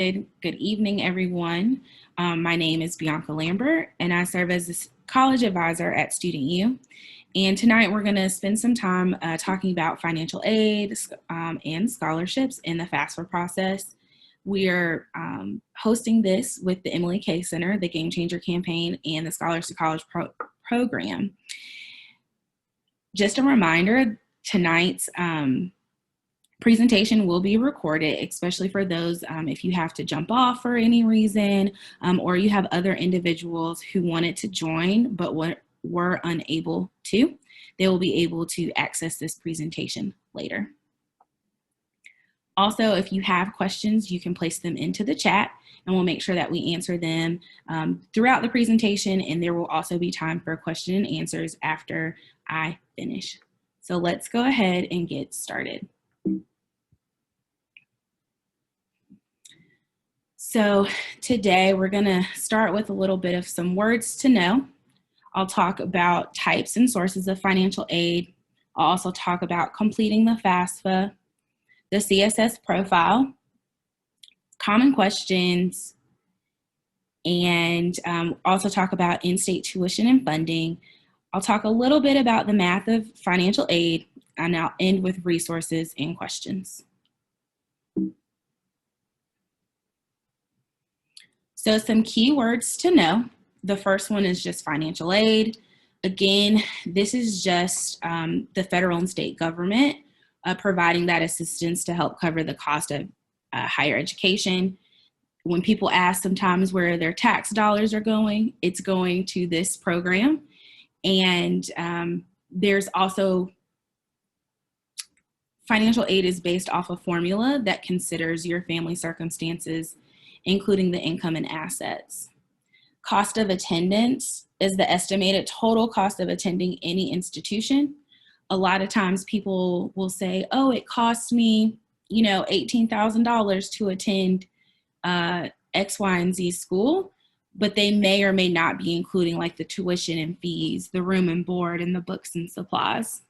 Good evening, everyone. My name is Bianca Lambert, and I serve as a college advisor at Student U. And tonight we're going to spend some time talking about financial aid and scholarships in the FAFSA process. We are hosting this with the Emily K Center, the Game Changer Campaign, and the Scholars to College program. Just a reminder, tonight's presentation will be recorded, especially for those if you have to jump off for any reason, or you have other individuals who wanted to join but were unable to. They will be able to access this presentation later. Also, if you have questions, you can place them into the chat, and we'll make sure that we answer them throughout the presentation, and there will also be time for question and answers after I finish. So let's go ahead and get started. So today we're going to start with a little bit of some words to know. I'll talk about types and sources of financial aid. I'll also talk about completing the FAFSA, the CSS profile, common questions, and also talk about in-state tuition and funding. I'll talk a little bit about the math of financial aid, and I'll end with resources and questions. So some key words to know. The first one is just financial aid. Again, this is just the federal and state government providing that assistance to help cover the cost of higher education. When people ask sometimes where their tax dollars are going, it's going to this program. And there's also financial aid is based off a formula that considers your family circumstances, including the income and assets. Cost of attendance is the estimated total cost of attending any institution. A lot of times people will say, oh, it costs me, $18,000 to attend X, Y, and Z school, but they may or may not be including like the tuition and fees, the room and board, and the books and supplies.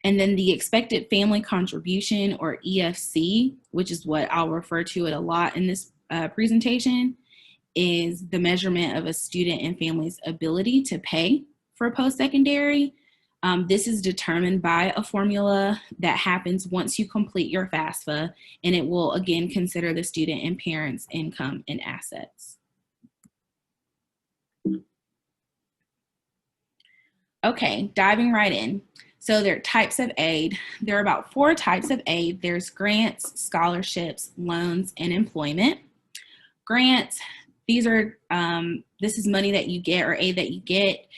And then the expected family contribution, or EFC, which is what I'll refer to it a lot in this presentation, is the measurement of a student and family's ability to pay for post-secondary. This is determined by a formula that happens once you complete your FAFSA, and it will again consider the student and parents' income and assets. Okay, diving right in. So there are types of aid. There are about 4 types of aid. There's grants, scholarships, loans, and employment. Grants, these are, this is money that you get or aid that you get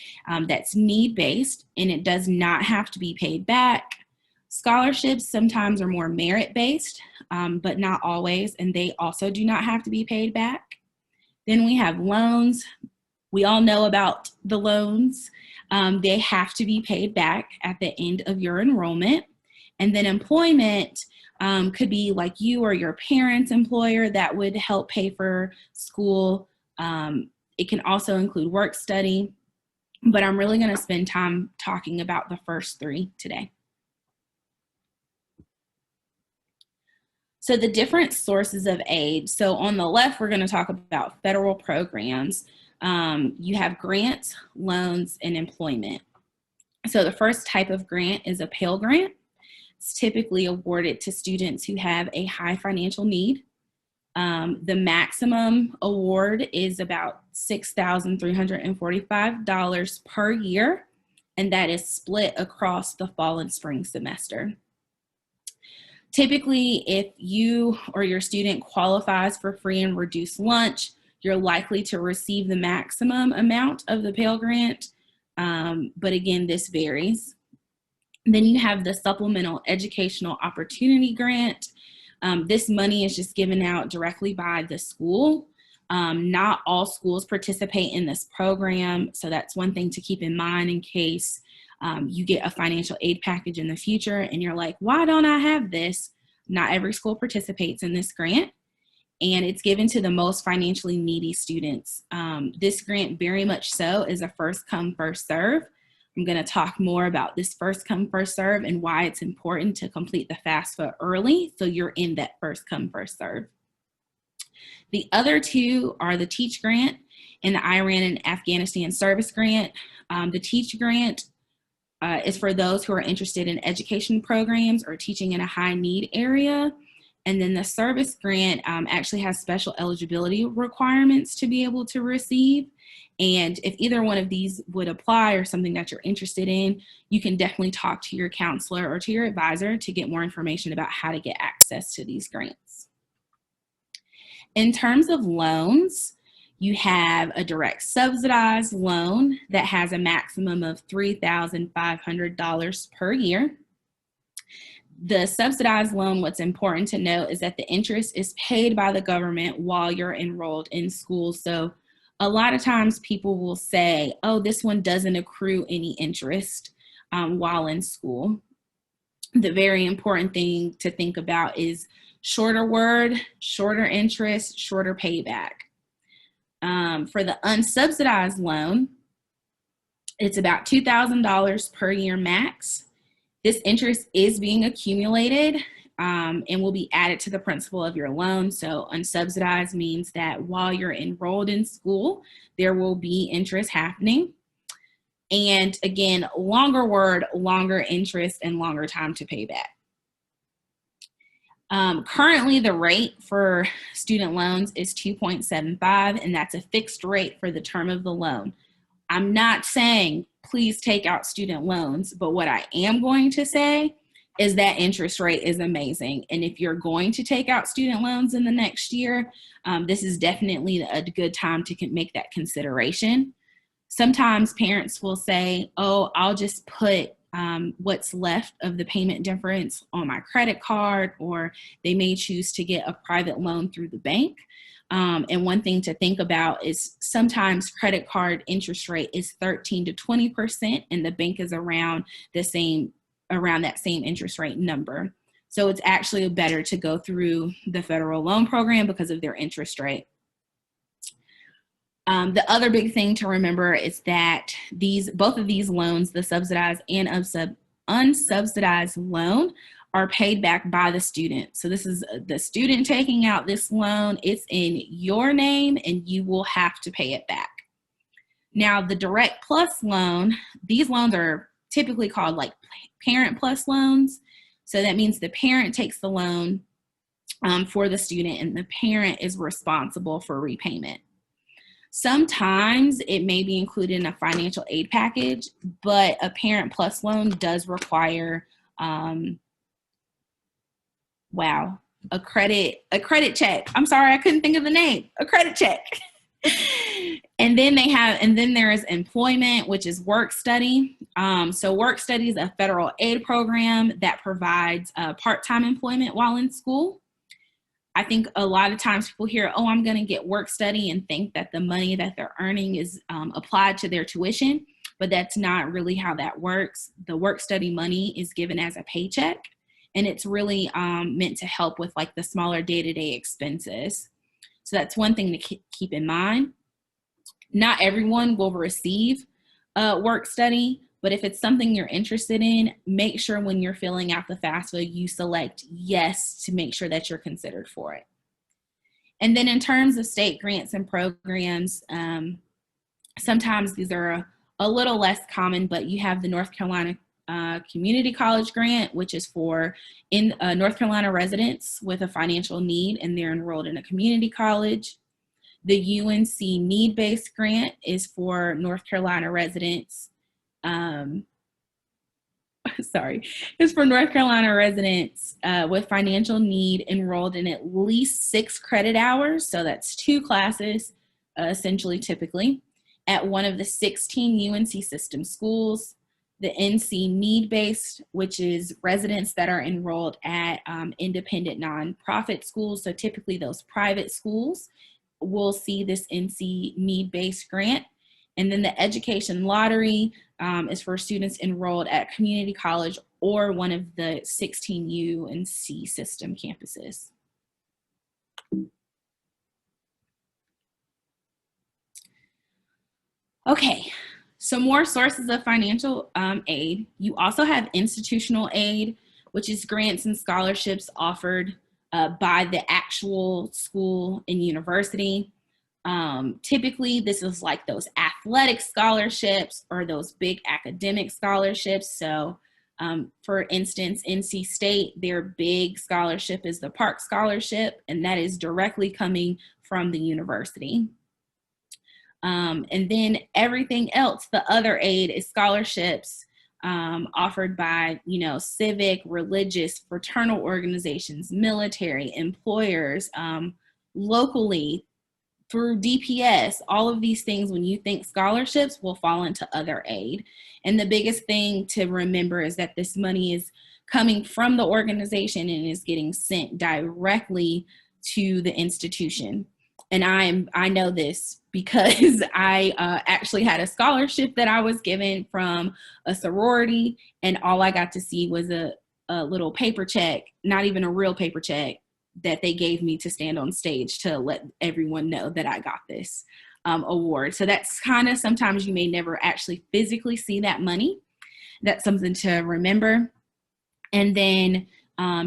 that's need-based, and it does not have to be paid back. Scholarships sometimes are more merit-based, but not always, and they also do not have to be paid back. Then we have loans. We all know about the loans. They have to be paid back at the end of your enrollment. And then employment could be like you or your parents' employer that would help pay for school. It can also include work study, but I'm really going to spend time talking about the first 3 today. So the different sources of aid. So on the left, we're going to talk about federal programs. You have grants, loans, and employment. So the first type of grant is a Pell Grant. It's typically awarded to students who have a high financial need. The maximum award is about $6,345 per year, and that is split across the fall and spring semester. Typically, if you or your student qualifies for free and reduced lunch, you're likely to receive the maximum amount of the Pell Grant, but again, this varies. Then you have the Supplemental Educational Opportunity Grant. This money is just given out directly by the school. Not all schools participate in this program, so that's one thing to keep in mind in case you get a financial aid package in the future and you're like, why don't I have this? Not every school participates in this grant, and it's given to the most financially needy students. This grant very much so is a first come, first serve. I'm going to talk more about this first come, first serve and why it's important to complete the FAFSA early so you're in that first come, first serve. The other two are the TEACH grant and the Iran and Afghanistan service grant. The TEACH grant is for those who are interested in education programs or teaching in a high need area. And then the service grant actually has special eligibility requirements to be able to receive. And if either one of these would apply or something that you're interested in, you can definitely talk to your counselor or to your advisor to get more information about how to get access to these grants. In terms of loans, you have a direct subsidized loan that has a maximum of $3,500 per year. The subsidized loan, what's important to note is that the interest is paid by the government while you're enrolled in school. So a lot of times people will say, oh, this one doesn't accrue any interest while in school. The very important thing to think about is shorter word, shorter interest, shorter payback. For the unsubsidized loan, it's about $2,000 per year max. This interest is being accumulated and will be added to the principal of your loan. So unsubsidized means that while you're enrolled in school, there will be interest happening. And again, longer word, longer interest, and longer time to pay back. Currently, the rate for student loans is 2.75, and that's a fixed rate for the term of the loan. I'm not saying please take out student loans, but what I am going to say is that interest rate is amazing. And if you're going to take out student loans in the next year, this is definitely a good time to make that consideration. Sometimes parents will say, oh, I'll just put what's left of the payment difference on my credit card, or they may choose to get a private loan through the bank. And one thing to think about is sometimes credit card interest rate is 13 to 20%, and the bank is around that same interest rate number. So it's actually better to go through the federal loan program because of their interest rate. The other big thing to remember is that both of these loans, the subsidized and unsubsidized loan, are paid back by the student. So this is the student taking out this loan. It's in your name and you will have to pay it back. Now, the Direct Plus loan, these loans are typically called like Parent Plus loans. So that means the parent takes the loan for the student and the parent is responsible for repayment. Sometimes it may be included in a financial aid package, but a Parent Plus loan does require a credit check. I'm sorry, I couldn't think of the name. A credit check. And then there is employment, which is work study. So work study is a federal aid program that provides part-time employment while in school. I think a lot of times people hear, oh, I'm going to get work study and think that the money that they're earning is applied to their tuition, but that's not really how that works. The work study money is given as a paycheck, and it's really meant to help with like the smaller day-to-day expenses. So that's one thing to keep in mind. Not everyone will receive work study, but if it's something you're interested in, make sure when you're filling out the FAFSA, you select yes to make sure that you're considered for it. And then in terms of state grants and programs, sometimes these are a little less common, but you have the North Carolina Community College Grant, which is for North Carolina residents with a financial need and they're enrolled in a community college. The UNC Need-Based Grant is for North Carolina residents. It's for North Carolina residents with financial need enrolled in at least 6 credit hours. So that's 2 classes, essentially, typically, at one of the 16 UNC system schools. The NC Need-Based, which is residents that are enrolled at independent nonprofit schools. So typically those private schools will see this NC Need-Based grant. And then the Education Lottery is for students enrolled at community college or one of the 16 UNC system campuses. Okay, so more sources of financial aid. You also have institutional aid, which is grants and scholarships offered by the actual school and university. Typically, this is like those athletic scholarships or those big academic scholarships. So, for instance, NC State, their big scholarship is the Park Scholarship, and that is directly coming from the university. And then everything else, the other aid is scholarships offered by, civic, religious, fraternal organizations, military, employers, locally, through DPS. All of these things, when you think scholarships, will fall into other aid. And the biggest thing to remember is that this money is coming from the organization and is getting sent directly to the institution. And I know this because I actually had a scholarship that I was given from a sorority, and all I got to see was a little paper check, not even a real paper check, that they gave me to stand on stage to let everyone know that I got this award. So that's kind of, sometimes you may never actually physically see that money. That's something to remember. And then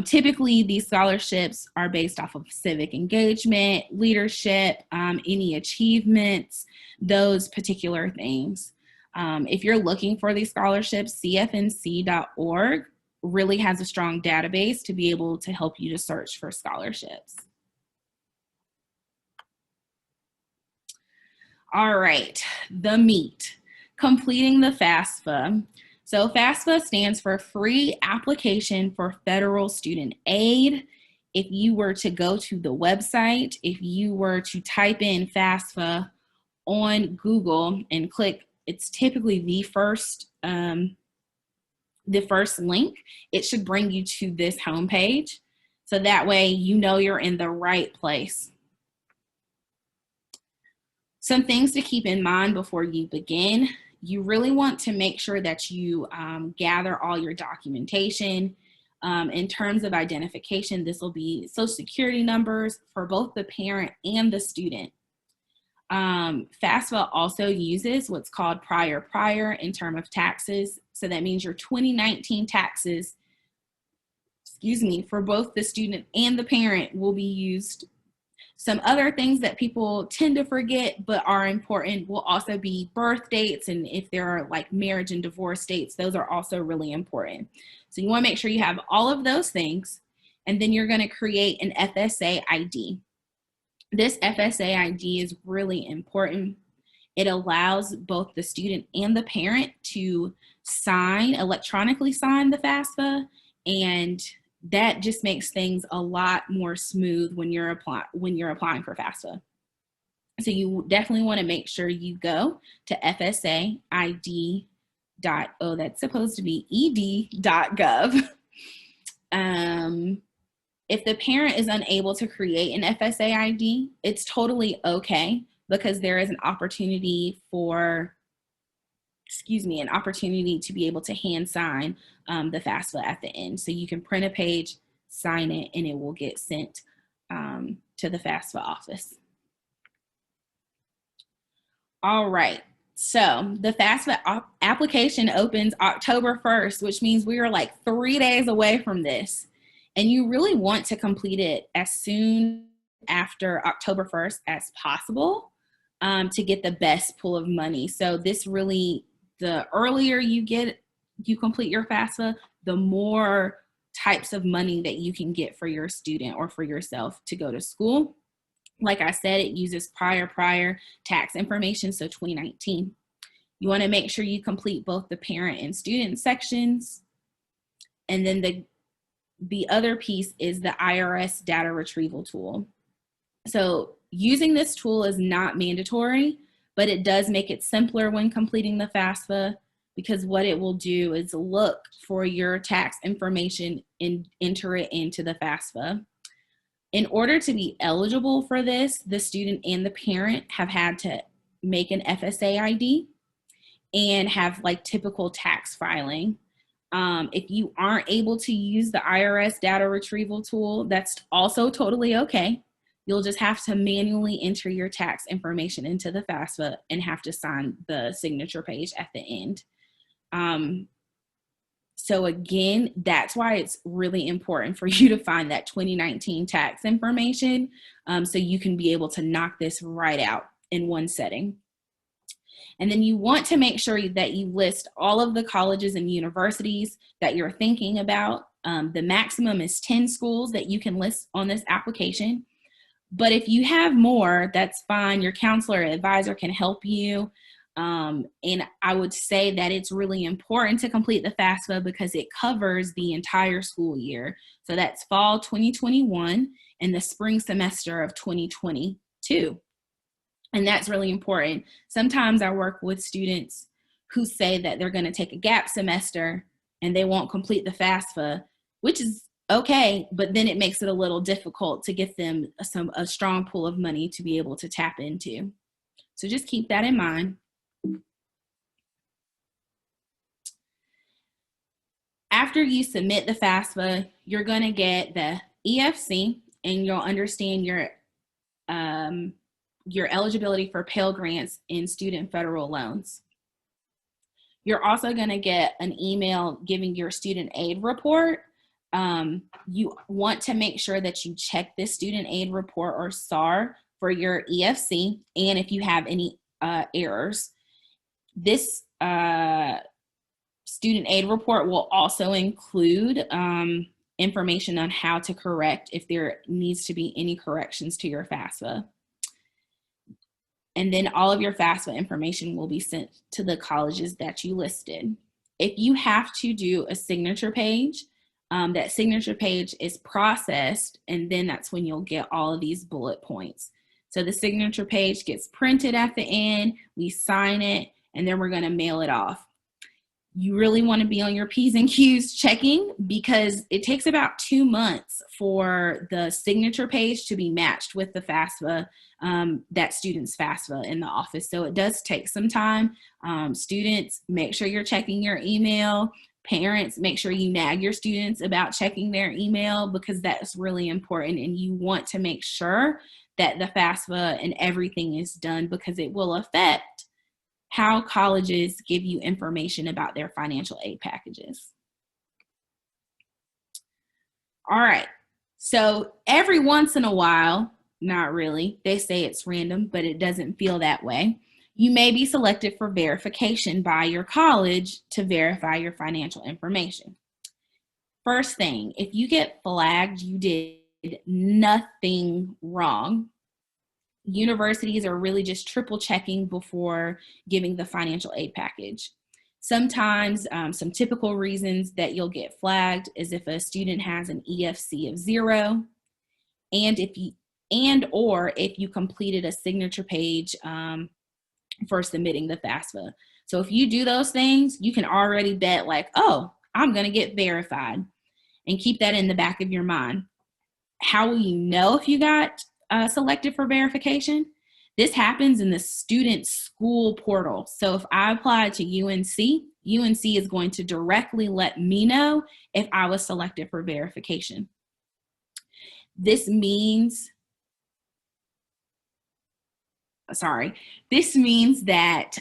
typically these scholarships are based off of civic engagement, leadership, any achievements, those particular things. If you're looking for these scholarships, cfnc.org really has a strong database to be able to help you to search for scholarships. All right, the meat, completing the FAFSA. So FAFSA stands for Free Application for Federal Student Aid. If you were to go to the website, if you were to type in FAFSA on Google and click, it's typically the first link, it should bring you to this homepage. So that way you know you're in the right place. Some things to keep in mind before you begin. You really want to make sure that you gather all your documentation. In terms of identification, this will be social security numbers for both the parent and the student. FAFSA also uses what's called prior in terms of taxes. So that means your 2019 taxes, for both the student and the parent will be used. Some other things that people tend to forget but are important will also be birth dates, and if there are like marriage and divorce dates, those are also really important. So you want to make sure you have all of those things, and then you're going to create an FSA ID. This FSA ID is really important. It allows both the student and the parent to electronically sign the FAFSA, and that just makes things a lot more smooth when you're applying for FAFSA. So you definitely want to make sure you go to FSAID. That's supposed to be ed.gov. If the parent is unable to create an FSA ID, it's totally okay, because there is an opportunity to be able to hand sign the FAFSA at the end. So you can print a page, sign it, and it will get sent to the FAFSA office. All right, so the FAFSA application opens October 1st, which means we are like 3 days away from this. And you really want to complete it as soon after October 1st as possible to get the best pool of money. So this really, the earlier you complete your FAFSA, the more types of money that you can get for your student or for yourself to go to school. Like I said, it uses prior tax information, so 2019. You want to make sure you complete both the parent and student sections. And then the other piece is the IRS data retrieval tool. So using this tool is not mandatory, but it does make it simpler when completing the FAFSA, because what it will do is look for your tax information and enter it into the FAFSA. In order to be eligible for this, the student and the parent have had to make an FSA ID and have like typical tax filing. If you aren't able to use the IRS data retrieval tool, that's also totally okay. You'll just have to manually enter your tax information into the FAFSA and have to sign the signature page at the end. So again, that's why it's really important for you to find that 2019 tax information, so you can be able to knock this right out in one setting. And then you want to make sure that you list all of the colleges and universities that you're thinking about. The maximum is 10 schools that you can list on this application. But if you have more, that's fine. Your counselor or advisor can help you. And I would say that it's really important to complete the FAFSA because it covers the entire school year. So that's fall 2021 and the spring semester of 2022. And that's really important. Sometimes I work with students who say that they're going to take a gap semester and they won't complete the FAFSA, which is okay, but then it makes it a little difficult to get them a strong pool of money to be able to tap into. So just keep that in mind. After you submit the FAFSA, you're going to get the EFC and you'll understand your eligibility for Pell Grants and student federal loans. You're also going to get an email giving your student aid report. You want to make sure that you check this student aid report or SAR for your EFC and if you have any errors. This student aid report will also include information on how to correct if there needs to be any corrections to your FAFSA. And then all of your FAFSA information will be sent to the colleges that you listed. If you have to do a signature page, that signature page is processed, and then that's when you'll get all of these bullet points. So the signature page gets printed at the end, we sign it, and then we're going to mail it off. You really want to be on your P's and Q's checking because it takes about 2 months for the signature page to be matched with the FAFSA, that student's FAFSA in the office. So it does take some time. Students, make sure you're checking your email. Parents, make sure you nag your students about checking their email because that's really important, and you want to make sure that the FAFSA and everything is done because it will affect how colleges give you information about their financial aid packages. All right, so every once in a while, not really, they say it's random, but it doesn't feel that way. You may be selected for verification by your college to verify your financial information. First thing, if you get flagged, you did nothing wrong. Universities are really just triple checking before giving the financial aid package. Sometimes some typical reasons that you'll get flagged is if a student has an EFC of 0 or if you completed a signature page for submitting the FAFSA. So if you do those things, you can already bet like, oh, I'm going to get verified, and keep that in the back of your mind. How will you know if you got selected for verification? This happens in the student school portal. So if I applied to UNC is going to directly let me know if I was selected for verification. This means that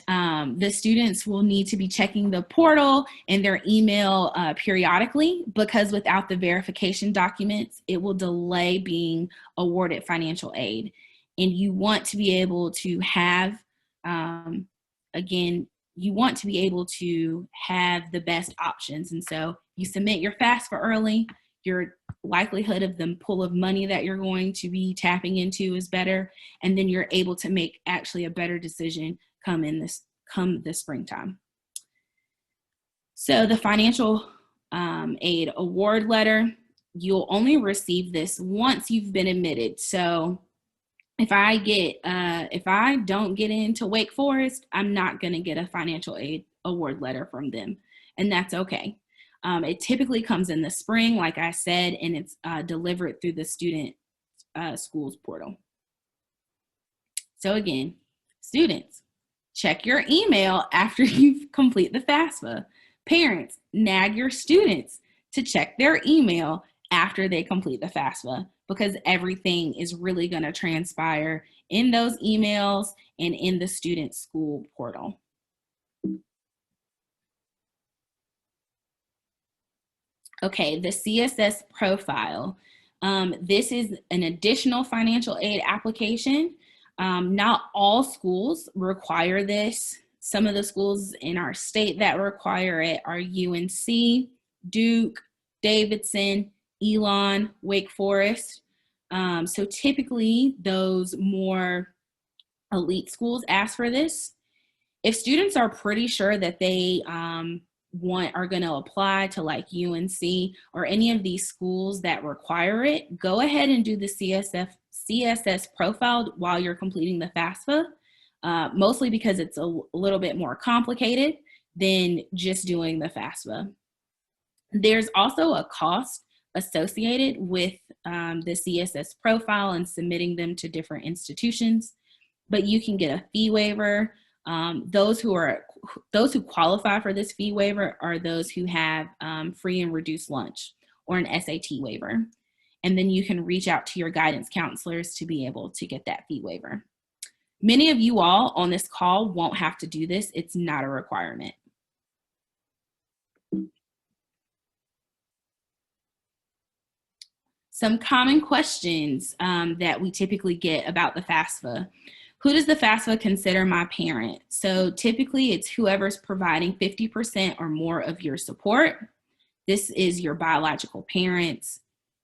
the students will need to be checking the portal and their email periodically, because without the verification documents, it will delay being awarded financial aid. And you want to be able to have, you want to be able to have the best options. And so you submit your FAFSA early, your likelihood of the pool of money that you're going to be tapping into is better, and then you're able to make actually a better decision come the springtime. So the financial aid award letter, you'll only receive this once you've been admitted. So if I don't get into Wake Forest, I'm not going to get a financial aid award letter from them, and that's okay. It typically comes in the spring, like I said, and it's delivered through the student schools portal. So again, students, check your email after you complete the FAFSA. Parents, nag your students to check their email after they complete the FAFSA, because everything is really going to transpire in those emails and in the student school portal. Okay, the CSS profile. This is an additional financial aid application. Not all schools require this. Some of the schools in our state that require it are UNC, Duke, Davidson, Elon, Wake Forest. So typically those more elite schools ask for this. If students are pretty sure that they are going to apply to like UNC or any of these schools that require it, go ahead and do the CSS profile while you're completing the FAFSA, mostly because it's a little bit more complicated than just doing the FAFSA. There's also a cost associated with the CSS profile and submitting them to different institutions, but you can get a fee waiver. Those who qualify for this fee waiver are those who have free and reduced lunch or an SAT waiver. And then you can reach out to your guidance counselors to be able to get that fee waiver. Many of you all on this call won't have to do this. It's not a requirement. Some common questions that we typically get about the FAFSA. Who does the FAFSA consider my parent? So typically it's whoever's providing 50% or more of your support. This is your biological parents.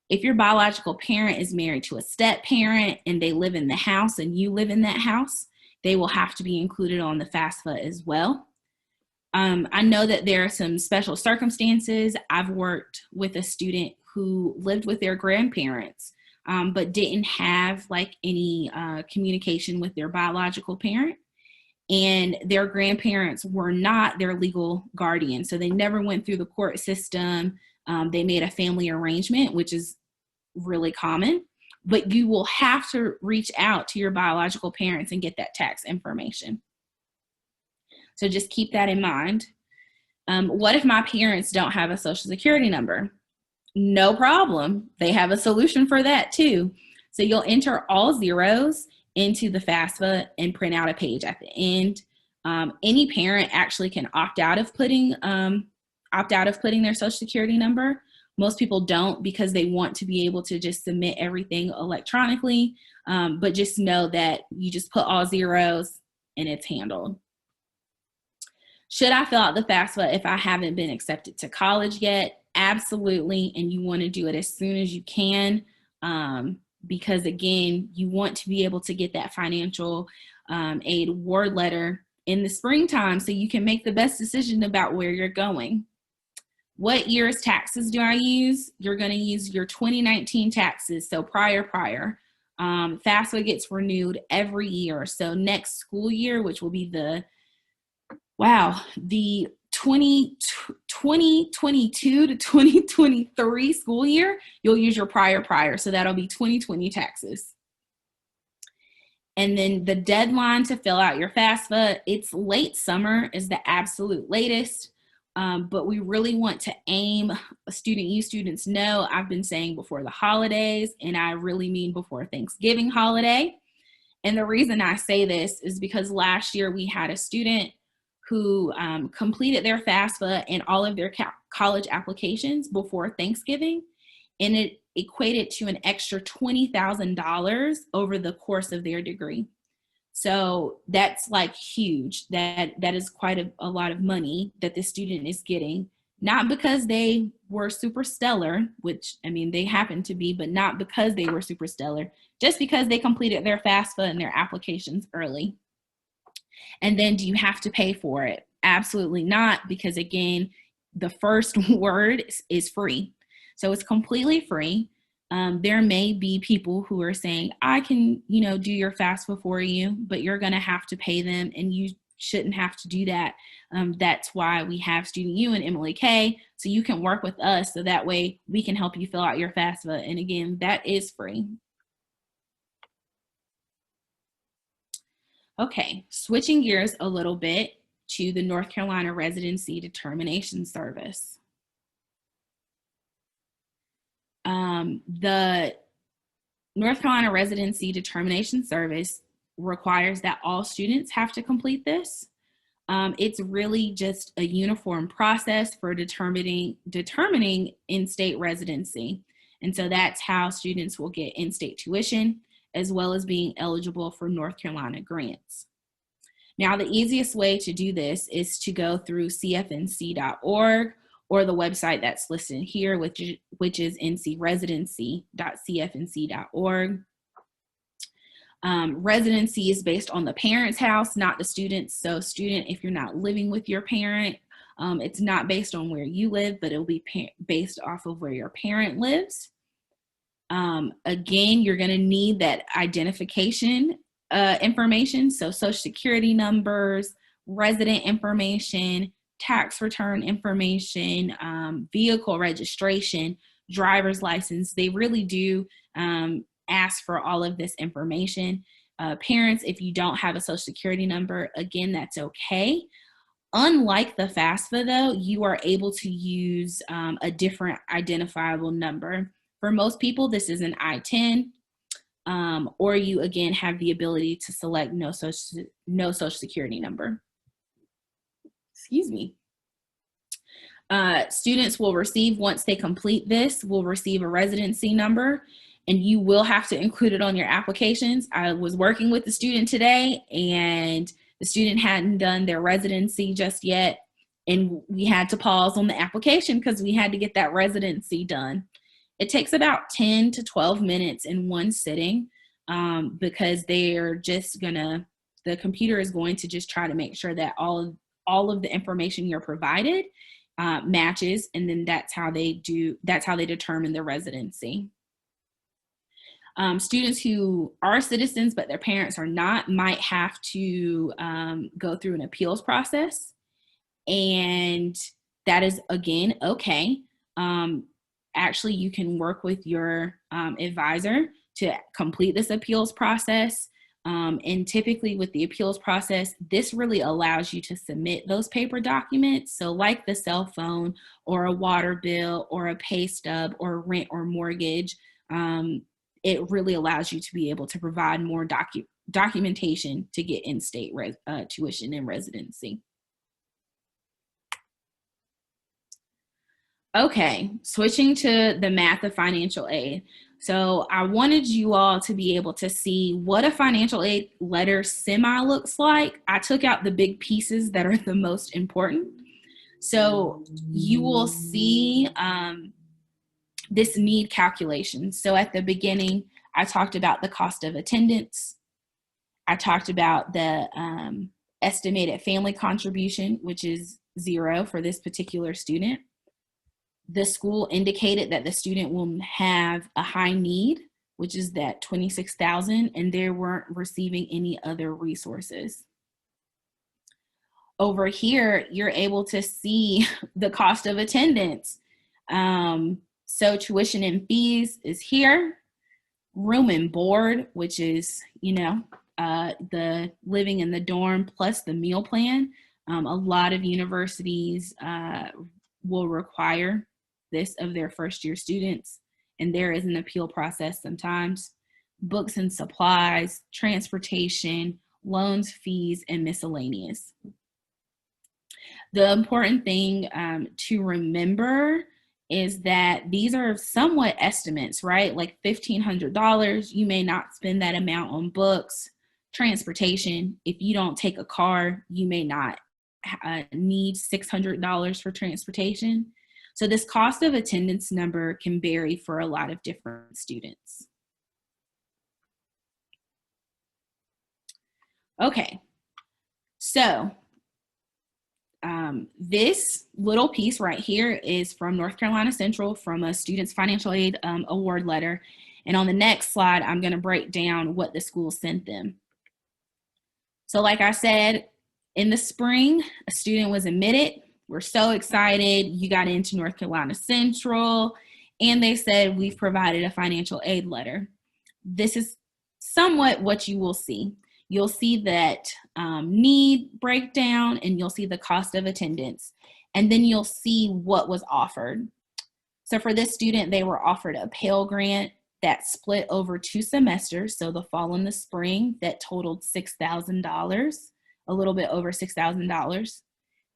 If your biological parent is married to a step parent and they live in the house and you live in that house, they will have to be included on the FAFSA as well. I know that there are some special circumstances. I've worked with a student who lived with their grandparents, but didn't have like any communication with their biological parent. And their grandparents were not their legal guardian. So they never went through the court system. They made a family arrangement, which is really common. But you will have to reach out to your biological parents and get that tax information. So just keep that in mind. What if my parents don't have a social security number? No problem. They have a solution for that too. So you'll enter all zeros into the FAFSA and print out a page at the end. Any parent actually can opt out of putting their social security number. Most people don't because they want to be able to just submit everything electronically. But just know that you just put all zeros and it's handled. Should I fill out the FAFSA if I haven't been accepted to college yet? Absolutely, and you want to do it as soon as you can because, again, you want to be able to get that financial aid award letter in the springtime so you can make the best decision about where you're going. What year's taxes do I use? You're going to use your 2019 taxes, so prior. FAFSA gets renewed every year, so next school year, which will be the 2022 to 2023 school year, you'll use your prior. So that'll be 2020 taxes. And then the deadline to fill out your FAFSA, it's late summer is the absolute latest. But we really want to aim, you students know, I've been saying before the holidays, and I really mean before Thanksgiving holiday. And the reason I say this is because last year we had a student who completed their FAFSA and all of their college applications before Thanksgiving, and it equated to an extra $20,000 over the course of their degree. So that's like huge. That is quite a lot of money that the student is getting, not because they were super stellar, which I mean they happen to be, but not because they were super stellar, just because they completed their FAFSA and their applications early. And then do you have to pay for it? Absolutely not, because again, the first word is free. So it's completely free. There may be people who are saying, I can, do your FAFSA for you, but you're going to have to pay them and you shouldn't have to do that. That's why we have Student U and Emily K, so you can work with us so that way we can help you fill out your FAFSA. And again, that is free. Okay, switching gears a little bit to the North Carolina Residency Determination Service. The North Carolina Residency Determination Service requires that all students have to complete this. It's really just a uniform process for determining in-state residency. And so that's how students will get in-state tuition, as well as being eligible for North Carolina grants. Now, the easiest way to do this is to go through cfnc.org or the website that's listed here, which is ncresidency.cfnc.org. Residency is based on the parent's house, not the student's. So student, if you're not living with your parent, it's not based on where you live, but it'll be based off of where your parent lives. Again, you're going to need that identification information. So social security numbers, resident information, tax return information, vehicle registration, driver's license. They really do ask for all of this information. Parents, if you don't have a social security number, again, that's okay. Unlike the FAFSA, though, you are able to use a different identifiable number. For most people, this is an I-10, or you, again, have the ability to select no social security number. Excuse me. Students will receive, once they complete this, will receive a residency number, and you will have to include it on your applications. I was working with the student today, and the student hadn't done their residency just yet, and we had to pause on the application because we had to get that residency done. It takes about 10 to 12 minutes in one sitting because they're just gonna, the computer is going to just try to make sure that all of the information you're provided matches, and then that's how they determine the residency. Students who are citizens but their parents are not might have to go through an appeals process, and that is, again, okay. Actually, you can work with your advisor to complete this appeals process. And typically with the appeals process, this really allows you to submit those paper documents. So like the cell phone or a water bill or a pay stub or rent or mortgage, it really allows you to be able to provide more documentation to get in-state tuition and residency. Okay, switching to the math of financial aid. So I wanted you all to be able to see what a financial aid letter semi looks like. I took out the big pieces that are the most important. So you will see this need calculation. So at the beginning, I talked about the cost of attendance. I talked about the estimated family contribution, which is 0 for this particular student. The school indicated that the student will have a high need, which is that $26,000, and they weren't receiving any other resources. Over here, you're able to see the cost of attendance. So tuition and fees is here. Room and board, which is, the living in the dorm plus the meal plan. A lot of universities will require this of their first year students, and there is an appeal process sometimes. Books and supplies, transportation, loans, fees, and miscellaneous. The important thing to remember is that these are somewhat estimates, right? Like $1,500, you may not spend that amount on books. Transportation, if you don't take a car, you may not need $600 for transportation. So this cost of attendance number can vary for a lot of different students. Okay, so this little piece right here is from North Carolina Central, from a student's financial aid award letter. And on the next slide, I'm going to break down what the school sent them. So like I said, in the spring, a student was admitted. We're so excited. You got into North Carolina Central, and they said, we've provided a financial aid letter. This is somewhat what you will see. You'll see that need breakdown, and you'll see the cost of attendance, and then you'll see what was offered. So for this student, they were offered a Pell Grant that split over 2 semesters, so the fall and the spring, that totaled $6,000. a little bit over $6,000.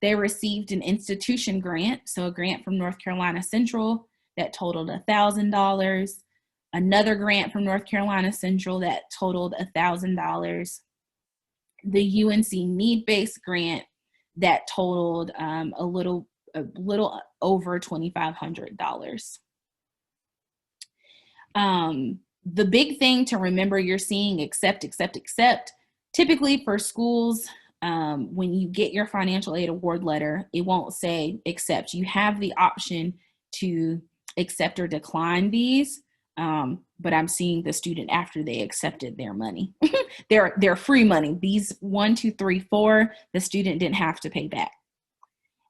They received an institution grant, so a grant from North Carolina Central that totaled $1,000. Another grant from North Carolina Central that totaled $1,000. The UNC need-based grant that totaled a little over $2,500. The big thing to remember, you're seeing accept. Typically for schools, when you get your financial aid award letter, it won't say accept. You have the option to accept or decline these, but I'm seeing the student after they accepted their money. They're free money. These 1, 2, 3, 4, the student didn't have to pay back.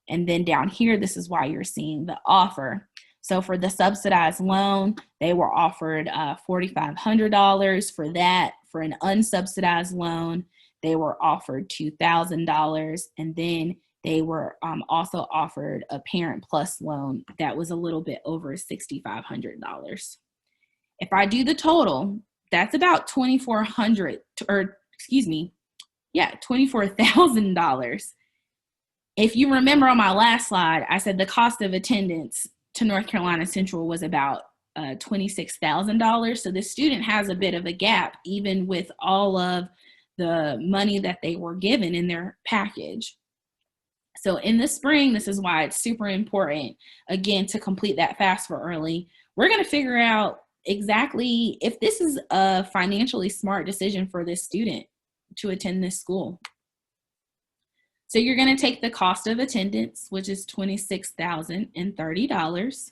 And then down here, this is why you're seeing the offer. So for the subsidized loan, they were offered $4,500 for that. For an unsubsidized loan, they were offered $2,000. And then they were also offered a Parent Plus loan that was a little bit over $6,500. If I do the total, that's about $24,000. If you remember on my last slide, I said the cost of attendance to North Carolina Central was about $26,000. So the student has a bit of a gap, even with all of the money that they were given in their package. So in the spring, this is why it's super important, again, to complete that FAFSA early. We're going to figure out exactly if this is a financially smart decision for this student to attend this school. So you're going to take the cost of attendance, which is $26,030.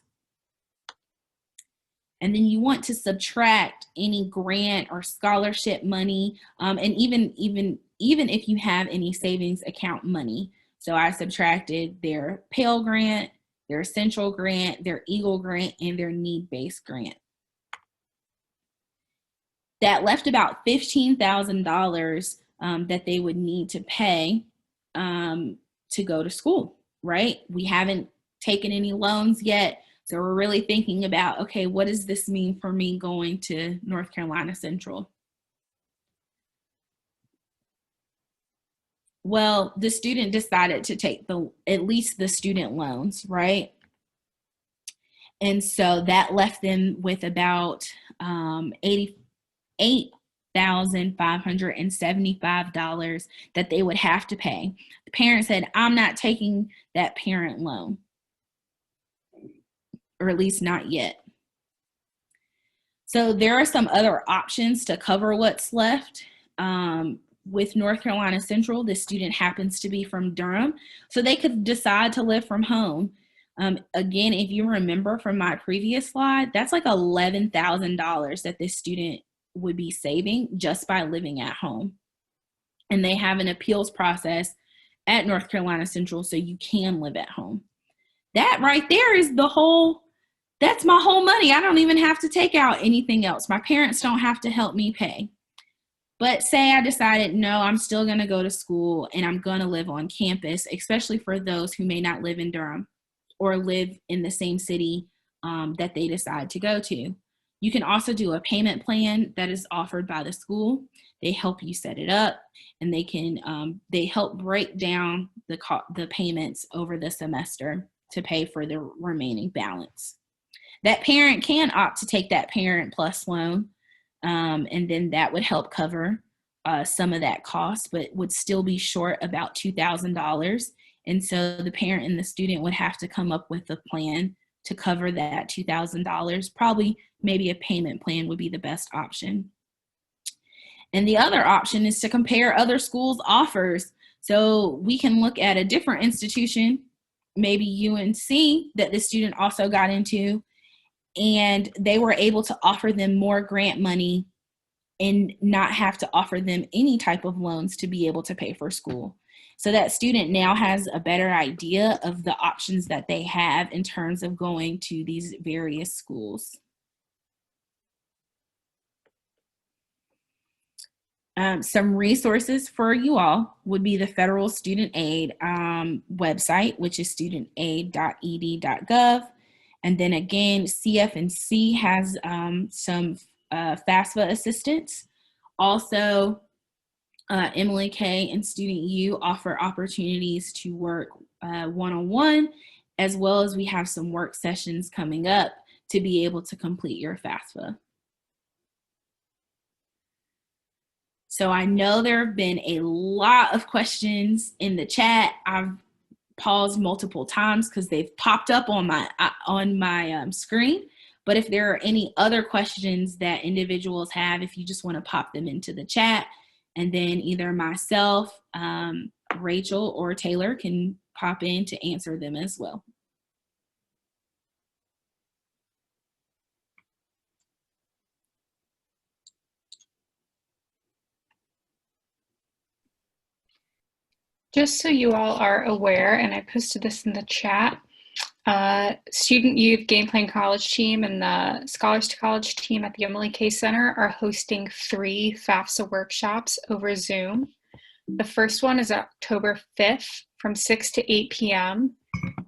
And then you want to subtract any grant or scholarship money, and even if you have any savings account money. So I subtracted their Pell Grant, their Central Grant, their Eagle Grant, and their need-based grant. That left about $15,000 that they would need to pay to go to school, right? We haven't taken any loans yet. So we're really thinking about, okay, what does this mean for me going to North Carolina Central? Well, the student decided to take at least the student loans, right? And so that left them with about $88,575 that they would have to pay. The parent said, I'm not taking that parent loan, or at least not yet. So there are some other options to cover what's left. With North Carolina Central, the student happens to be from Durham, so they could decide to live from home. Again, if you remember from my previous slide, that's like $11,000 that this student would be saving just by living at home. And they have an appeals process at North Carolina Central, so you can live at home. That right there is that's my whole money. I don't even have to take out anything else. My parents don't have to help me pay. But say I decided, no, I'm still going to go to school and I'm going to live on campus, especially for those who may not live in Durham or live in the same city that they decide to go to. You can also do a payment plan that is offered by the school. They help you set it up, and they help break down the payments over the semester to pay for the remaining balance. That parent can opt to take that Parent Plus loan, and then that would help cover some of that cost, but would still be short about $2,000. And so the parent and the student would have to come up with a plan to cover that $2,000. Probably maybe a payment plan would be the best option. And the other option is to compare other schools' offers. So we can look at a different institution, maybe UNC, that the student also got into, and they were able to offer them more grant money and not have to offer them any type of loans to be able to pay for school. So that student now has a better idea of the options that they have in terms of going to these various schools. Some resources for you all would be the Federal Student Aid website, which is studentaid.ed.gov. And then again, CF&C has some FAFSA assistance. Also, Emily K and Student U offer opportunities to work one-on-one, as well as we have some work sessions coming up to be able to complete your FAFSA. So I know there have been a lot of questions in the chat. I've paused multiple times because they've popped up on my screen. But if there are any other questions that individuals have, if you just want to pop them into the chat, and then either myself, Rachel, or Taylor can pop in to answer them as well. Just so you all are aware, and I posted this in the chat, Student Youth Game Plan College team and the Scholars to College team at the Emily K Center are hosting 3 FAFSA workshops over Zoom. The first one is October 5th from 6 to 8 p.m.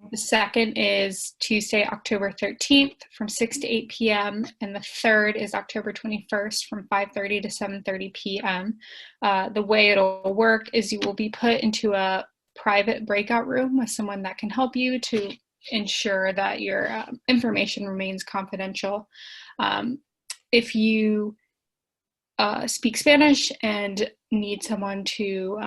The second is Tuesday, October 13th from 6 to 8 p.m. And the third is October 21st from 5:30 to 7:30 p.m. The way it'll work is you will be put into a private breakout room with someone that can help you to ensure that your information remains confidential. If you speak Spanish and need someone to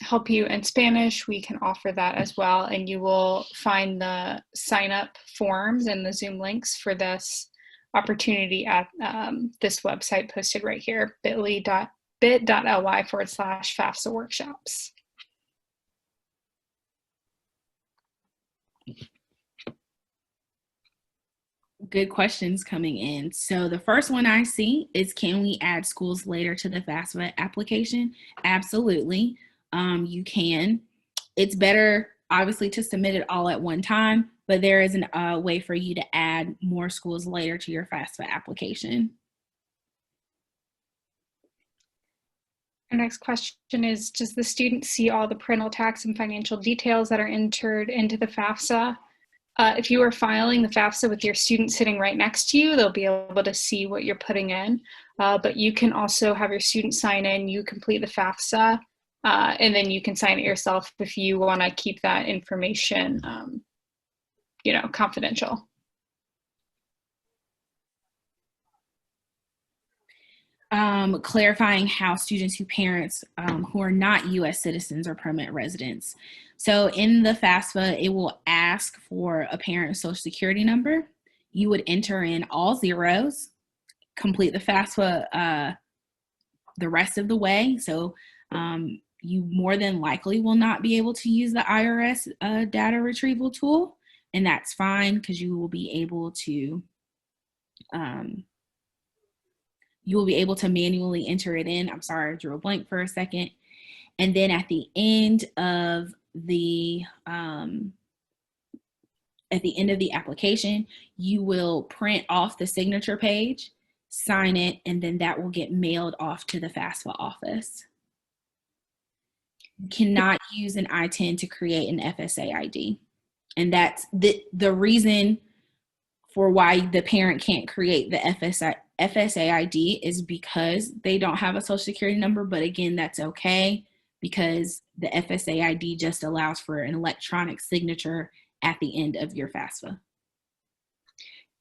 help you in Spanish, we can offer that as well. And you will find the sign up forms and the Zoom links for this opportunity at this website posted right here, bit.ly/FAFSA workshops. Good questions coming in. So the first one I see is, can we add schools later to the FAFSA application? Absolutely. You can. It's better, obviously, to submit it all at one time, but there is a way for you to add more schools later to your FAFSA application. Our next question is, does the student see all the parental tax and financial details that are entered into the FAFSA? If you are filing the FAFSA with your student sitting right next to you, they'll be able to see what you're putting in. But you can also have your student sign in, you complete the FAFSA, and then you can sign it yourself if you want to keep that information, confidential. Clarifying how students whose parents who are not U.S. citizens or permanent residents. So in the FAFSA, it will ask for a parent's social security number. You would enter in all zeros, complete the FAFSA the rest of the way. So you more than likely will not be able to use the IRS data retrieval tool, and that's fine because you will be able to manually enter it in. I'm sorry, I drew a blank for a second. And then at the end of the application, you will print off the signature page, sign it, and then that will get mailed off to the FAFSA office. You cannot use an I-10 to create an FSA ID. And that's the reason for why the parent can't create the FSA ID is because they don't have a social security number. But again, that's okay because the FSA ID just allows for an electronic signature at the end of your FAFSA.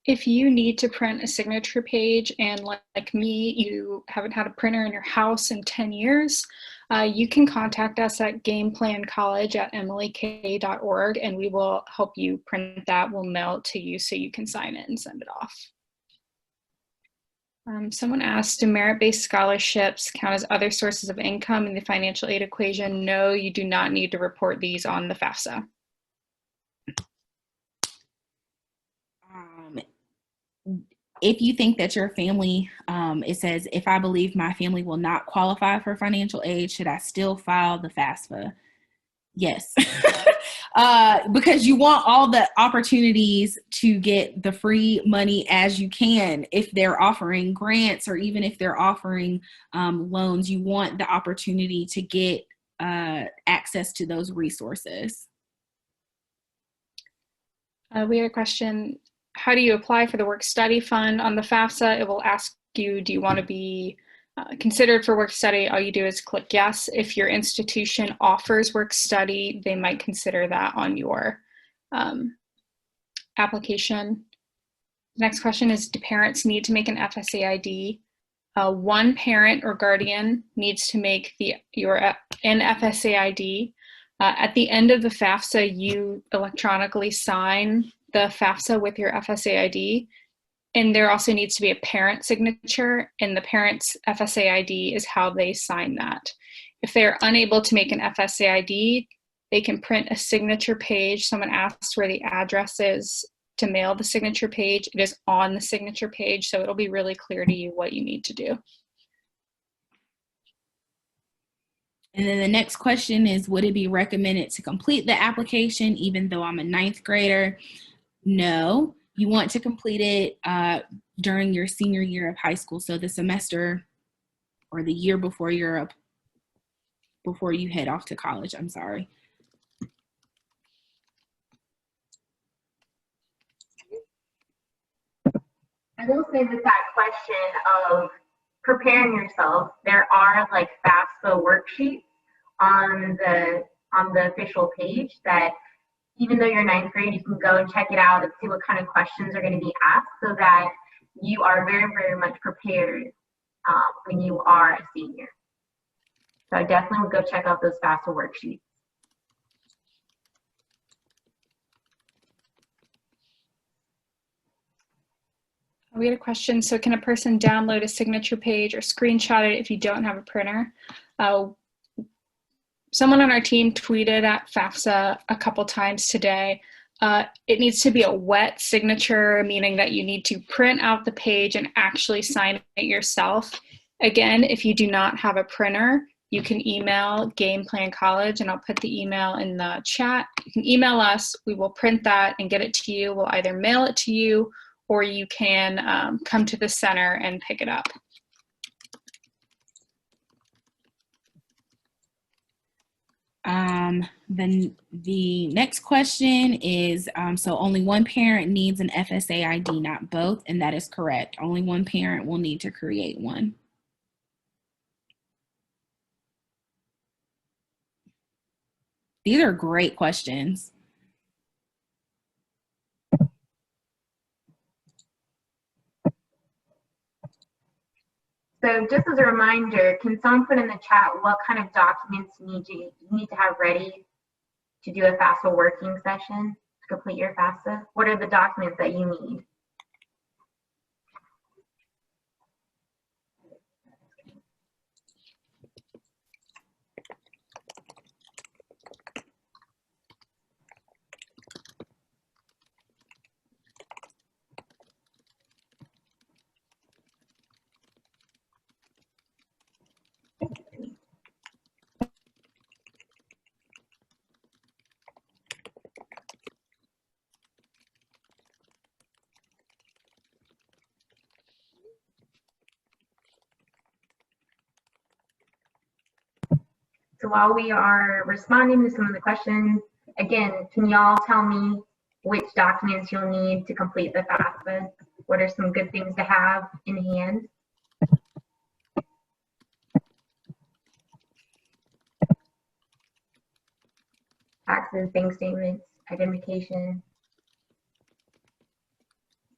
If you need to print a signature page and like me, you haven't had a printer in your house in 10 years, you can contact us at gameplancollege@emilyk.org and we will help you print that. We'll mail it to you so you can sign it and send it off. Someone asked, do merit-based scholarships count as other sources of income in the financial aid equation? No, you do not need to report these on the FAFSA. If you think that your family, it says, if I believe my family will not qualify for financial aid, should I still file the FAFSA? Yes. Because you want all the opportunities to get the free money as you can. If they're offering grants or even if they're offering loans, you want the opportunity to get access to those resources. We had a question, how do you apply for the work study fund on the FAFSA? It will ask you, do you want to be Considered for work study, all you do is click yes. If your institution offers work study, they might consider that on your application. The next question is, do parents need to make an FSA ID? One parent or guardian needs to make an FSA ID. At the end of the FAFSA, you electronically sign the FAFSA with your FSA ID. And there also needs to be a parent signature, and the parent's FSA ID is how they sign that. If they're unable to make an FSA ID, they can print a signature page. Someone asked where the address is to mail the signature page. It is on the signature page, so it'll be really clear to you what you need to do. And then the next question is, would it be recommended to complete the application even though I'm a 9th grader? No, you want to complete it during your senior year of high school. So the semester or the year before before you head off to college, I'm sorry. I will say with that question of preparing yourself, there are like FAFSA worksheets on the official page that even though you're 9th grade, you can go and check it out and see what kind of questions are going to be asked so that you are very, very much prepared when you are a senior. So I definitely would go check out those FAFSA worksheets. We had a question. So can a person download a signature page or screenshot it if you don't have a printer? Someone on our team tweeted at FAFSA a couple times today. It needs to be a wet signature, meaning that you need to print out the page and actually sign it yourself. Again, if you do not have a printer, you can email Game Plan College, and I'll put the email in the chat. You can email us. We will print that and get it to you. We'll either mail it to you, or you can come to the center and pick it up. Then the next question is, so only one parent needs an FSA ID, not both, and that is correct. Only one parent will need to create one. These are great questions. So just as a reminder, can someone put in the chat what kind of documents you need to have ready to do a FAFSA working session to complete your FAFSA? What are the documents that you need? So while we are responding to some of the questions, again, can y'all tell me which documents you'll need to complete the FAFSA? What are some good things to have in hand? Taxes, bank statements, identification.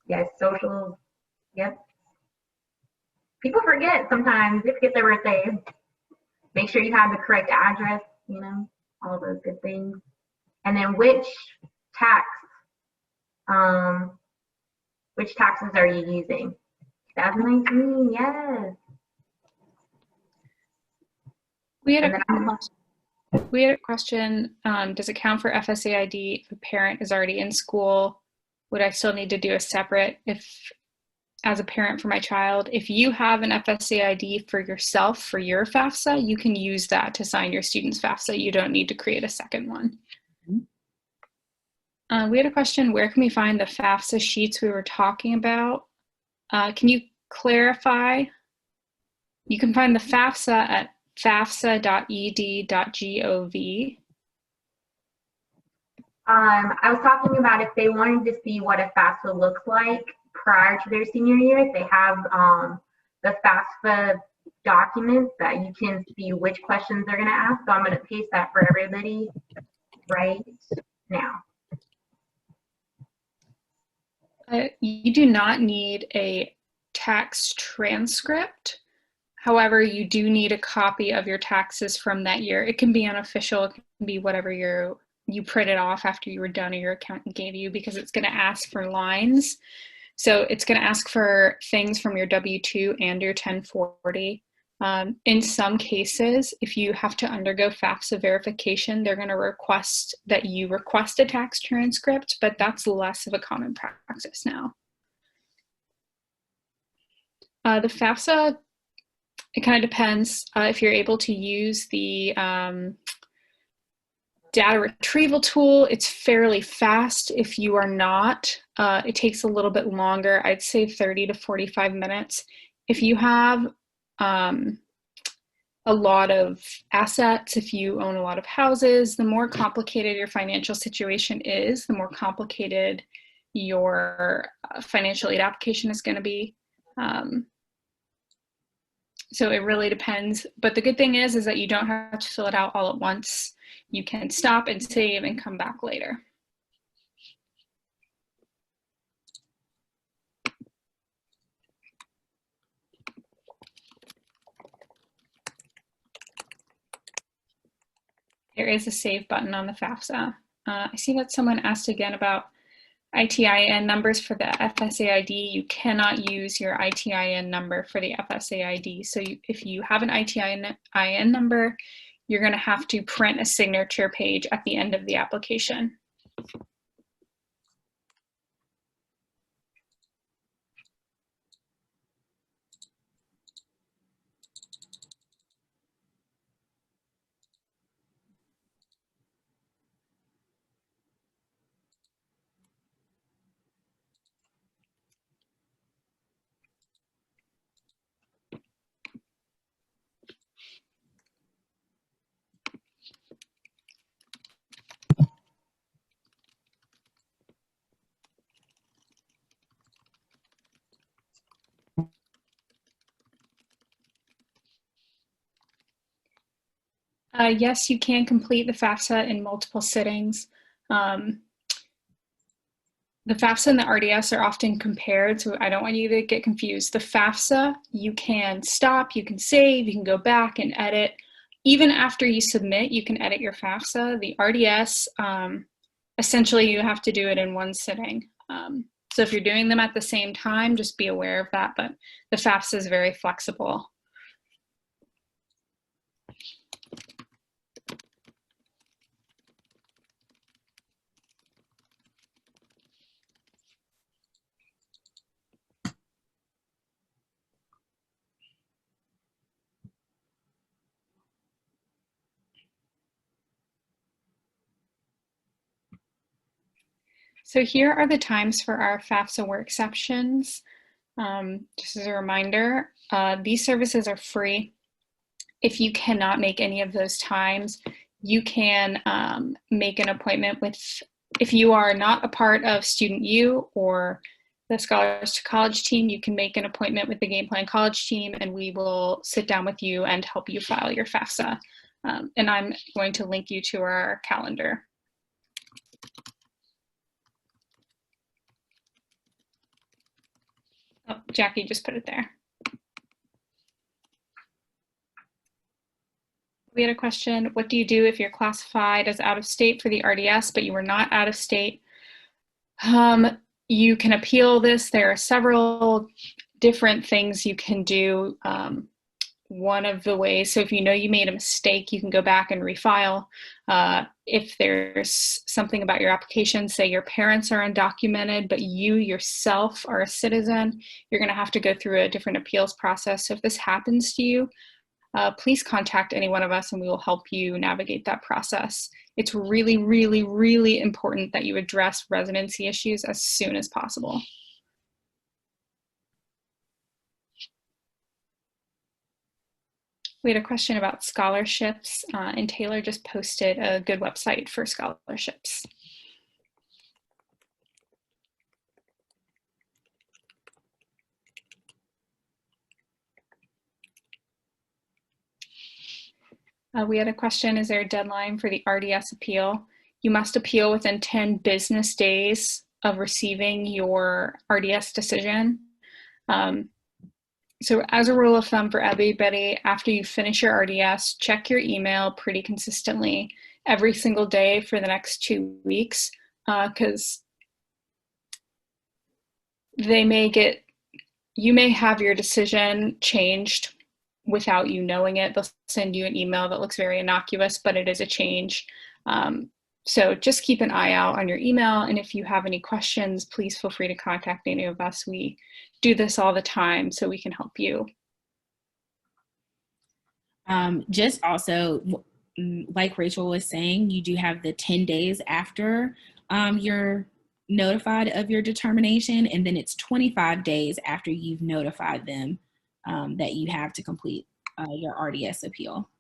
Yes, socials. Yep. People forget sometimes. They forget their birthdays. Make sure you have the correct address, you know, all those good things. And then which taxes are you using? 2019, yes. We had a question, does it count for FSA ID if a parent is already in school? Would I still need to do a separate as a parent for my child? If you have an FSA ID for yourself, for your FAFSA, you can use that to sign your student's FAFSA. You don't need to create a second one. We had a question, where can we find the FAFSA sheets we were talking about? Can you clarify? You can find the FAFSA at fafsa.ed.gov. I was talking about if they wanted to see what a FAFSA looks like prior to their senior year, they have the FAFSA document that you can see which questions they're going to ask. So I'm going to paste that for everybody right now. You do not need a tax transcript. However, you do need a copy of your taxes from that year. It can be unofficial, it can be whatever you printed off after you were done or your accountant gave you, because it's going to ask for lines. So it's going to ask for things from your W-2 and your 1040. In some cases, if you have to undergo FAFSA verification, they're going to request that you request a tax transcript, but that's less of a common practice now. The FAFSA, it kind of depends if you're able to use the data retrieval tool. It's fairly fast. If you are not, it takes a little bit longer. I'd say 30 to 45 minutes. If you have a lot of assets, if you own a lot of houses, the more complicated your financial situation is, the more complicated your financial aid application is going to be. So it really depends. But the good thing is that you don't have to fill it out all at once. You can stop and save and come back later. There is a save button on the FAFSA. I see that someone asked again about ITIN numbers for the FSA ID. You cannot use your ITIN number for the FSA ID. So if you have an ITIN number, you're going to have to print a signature page at the end of the application. Yes, you can complete the FAFSA in multiple sittings. The FAFSA and the RDS are often compared, so I don't want you to get confused. The FAFSA, you can stop, you can save, you can go back and edit. Even after you submit, you can edit your FAFSA. The RDS, essentially you have to do it in one sitting. So if you're doing them at the same time, just be aware of that, but the FAFSA is very flexible. So here are the times for our FAFSA work exceptions. Just as a reminder, these services are free. If you cannot make any of those times, you can make an appointment with, if you are not a part of Student U or the Scholars to College team, you can make an appointment with the Game Plan College team and we will sit down with you and help you file your FAFSA. And I'm going to link you to our calendar. Oh, Jackie just put it there. We had a question, what do you do if you're classified as out of state for the RDS, but you were not out of state? You can appeal this. There are several different things you can do. One of the ways, so if you know you made a mistake, you can go back and refile. If there's something about your application, say your parents are undocumented, but you yourself are a citizen, you're going to have to go through a different appeals process. So if this happens to you, please contact any one of us and we will help you navigate that process. It's really, really, really important that you address residency issues as soon as possible. We had a question about scholarships, and Taylor just posted a good website for scholarships. We had a question, is there a deadline for the RDS appeal? You must appeal within 10 business days of receiving your RDS decision. So as a rule of thumb for everybody, after you finish your RDS, check your email pretty consistently every single day for the next 2 weeks, because you may have your decision changed without you knowing it. They'll send you an email that looks very innocuous, but it is a change. So just keep an eye out on your email. And if you have any questions, please feel free to contact any of us. We do this all the time, so we can help you. Just also, like Rachel was saying, you do have the 10 days after you're notified of your determination, and then it's 25 days after you've notified them that you have to complete your RDS appeal.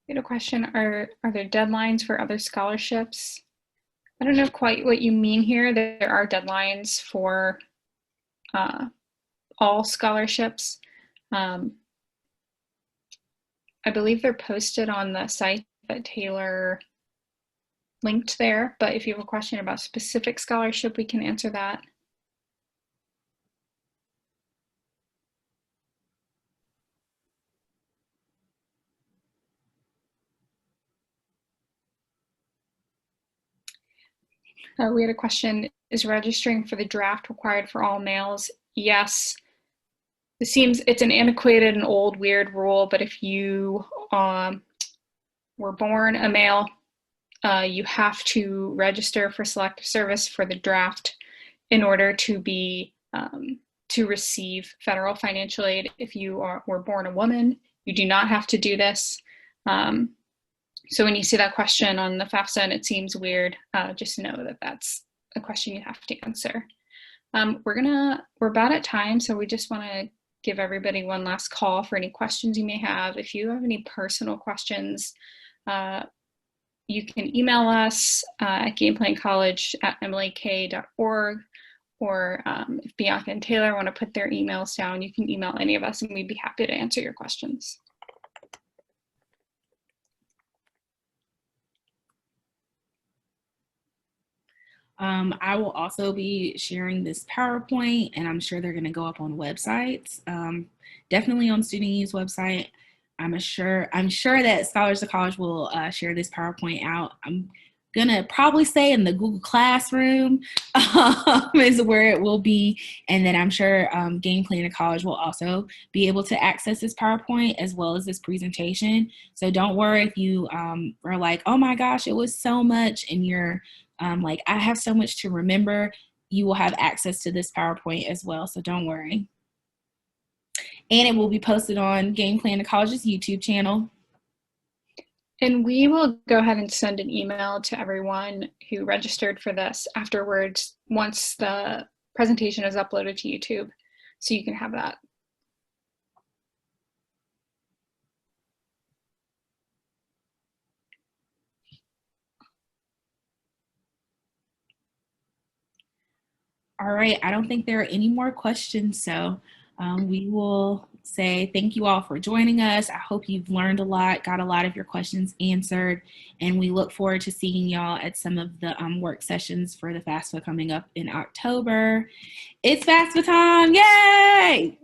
We had a question, are there deadlines for other scholarships? I don't know quite what you mean here. There are deadlines for all scholarships. I believe they're posted on the site that Taylor linked there, but if you have a question about specific scholarship, we can answer that. We had a question, is registering for the draft required for all males? Yes. It's an antiquated and old weird rule, but if you were born a male, you have to register for selective service for the draft in order to be to receive federal financial aid. If you were born a woman, you do not have to do this. So when you see that question on the FAFSA and it seems weird, just know that that's a question you have to answer. We're about at time, so we just want to give everybody one last call for any questions you may have. If you have any personal questions, you can email us at gameplancollege@emilyak.org, or if Bianca and Taylor want to put their emails down, you can email any of us and we'd be happy to answer your questions. I will also be sharing this PowerPoint, and I'm sure they're going to go up on websites. Definitely on Student Uni's website. I'm sure that Scholars to College will share this PowerPoint out. I'm gonna probably say in the Google Classroom is where it will be, and then I'm sure Game Plan to College will also be able to access this PowerPoint as well as this presentation. So don't worry if you are like, oh my gosh, it was so much, and you're like, I have so much to remember. You will have access to this PowerPoint as well, so don't worry. And it will be posted on Game Plan to College's YouTube channel. And we will go ahead and send an email to everyone who registered for this afterwards once the presentation is uploaded to YouTube, so you can have that. All right, I don't think there are any more questions, so we will say thank you all for joining us. I hope you've learned a lot, got a lot of your questions answered, and we look forward to seeing y'all at some of the work sessions for the FAFSA coming up in October. It's FAFSA time, yay!